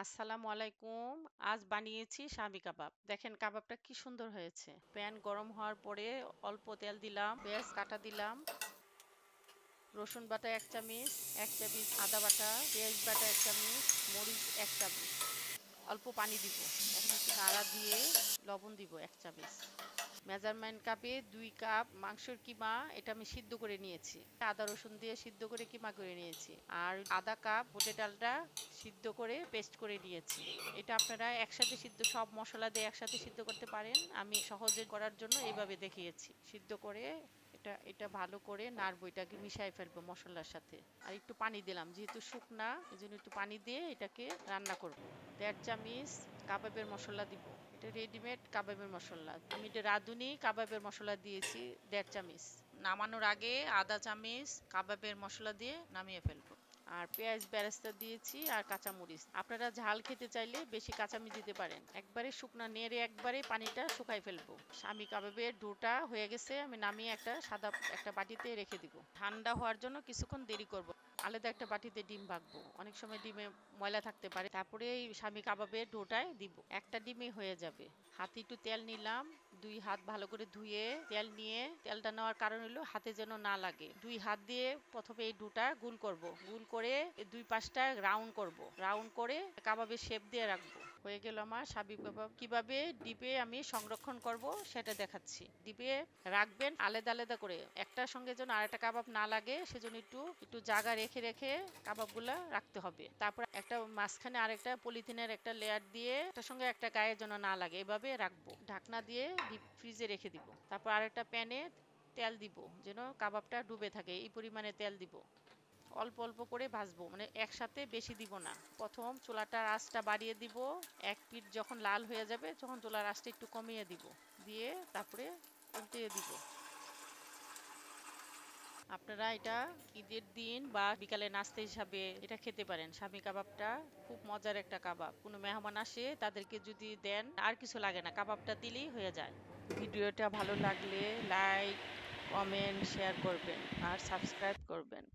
আসসালামু আলাইকুম। আজ বানিয়েছি স্বামী কাবাব। দেখেন কাবাবটা কি সুন্দর হয়েছে। প্যান গরম হওয়ার পরে অল্প তেল দিলাম, পেঁয়াজ কাটা দিলাম, রসুন বাটা ১ চামচ, ১ চামচ আদা বাটা, পেঁয়াজ বাটা ১ চামচ, মরিচ ১ চামচ, অল্প পানি দিব। এখন একটু নাড়া দিয়ে লবণ দিব ১ চামচ। মেজারমেন্ট কাপে ২ কাপ মাংসের কিমা, এটা আমি সিদ্ধ করে নিয়েছি। আদা রসুন দিয়ে সিদ্ধ করে কিমা করে নিয়েছি। আর আধা কাপ বুটের ডালটা সিদ্ধ করে পেস্ট করে নিয়েছি। এটা আপনারা একসাথে সিদ্ধ সব মশলা দিয়ে একসাথে সিদ্ধ করতে পারেন। আমি সহজে করার জন্য এইভাবে দেখিয়েছি। সিদ্ধ করে এটা এটা ভালো করে নাড়বো, এটাকে মিশাই ফেলবো মশলার সাথে। আর একটু পানি দিলাম, যেহেতু শুকনা এই জন্য একটু পানি দিয়ে এটাকে রান্না করব। ১.৫ চামচ কাবাবের মশলা দিব। এটা রেডিমেড কাবাবের মশলা। আমি এটা রাঁধুনি কাবাবের মশলা দিয়েছি ১.৫ চামচ। নামানোর আগে আধা চামচ কাবাবের মশলা দিয়ে নামিয়ে ফেলবো। আর পেঁয়াজ বেরেস্তা দিয়েছি আর কাঁচামরিচ। আপনারা ঝাল খেতে চাইলে বেশি কাঁচামরিচ দিতে পারেন। একবারে শুকনা নেড়ে একবারে পানিটা শুকাই ফেলবো। স্বামী কাবাবের ডোটা হয়ে গেছে, আমি নামিয়ে একটা বাটিতে রেখে দিব। ঠান্ডা হওয়ার জন্য কিছুক্ষণ দেরি করব। আলাদা একটা বাটিতে ডিম ভাগবো, অনেক সময় ডিমে ময়লা থাকতে পারে। তারপরে এই স্বামী কাবাবের ডোটায় দিব। একটা ডিমই হয়ে যাবে। হাতে একটু তেল নিলাম, ২ হাত ভালো করে ধুয়ে তেল নিয়ে, তেলটা নেওয়ার কারণ হলো হাতে যেন না লাগে। ২ হাত দিয়ে প্রথমে এই ডোটা গোল করব। গোল করে এই ২ পাশটা রাউন্ড করব। রাউন্ড করে কাবাবের শেপ দিয়ে রাখবো। হয়ে গেল আমার সাবিক কাবাব। কিভাবে ডিপে আমি সংরক্ষণ করব সেটা দেখাচ্ছি। ডিপে রাখবেন আলাদা আলাদা করে, একটার সঙ্গে যেন আরেকটা কাবাব না লাগে, সেজন্য একটু একটু জায়গা রেখে রেখে কাবাবগুলা রাখতে হবে। তারপর একটা মাঝখানে আরেকটা পলিথিনের একটা লেয়ার দিয়ে একটার সঙ্গে একটা গায়ে যেন না লাগে, এভাবে রাখবো। ঢাকনা দিয়ে ডিপ ফ্রিজে রেখে দিব। তারপর আরেকটা প্যানে তেল দিব, যেন কাবাবটা ডুবে থাকে, এই পরিমাণে তেল দিব। অল্প অল্প করে ভাজবো, মানে একসাথে বেশি দিব না। প্রথম চুলাটার আঁচটা বাড়িয়ে দিব। এক পিঠ যখন লাল হয়ে যাবে তখন চুলার আঁচটা একটু কমিয়ে দিব, দিয়ে তারপরে উল্টে দিব। আপনারা এটা ঈদের দিন বা বিকালে নাস্তা হিসাবে এটা খেতে পারেন। স্বামী কাবাবটা খুব মজার একটা কাবাব। কোনো মেহমান আসে তাদেরকে যদি দেন আর কিছু লাগে না, কাবাবটা দিলেই হয়ে যায়। ভিডিওটা ভালো লাগলে লাইক, কমেন্ট, শেয়ার করবেন আর সাবস্ক্রাইব করবেন।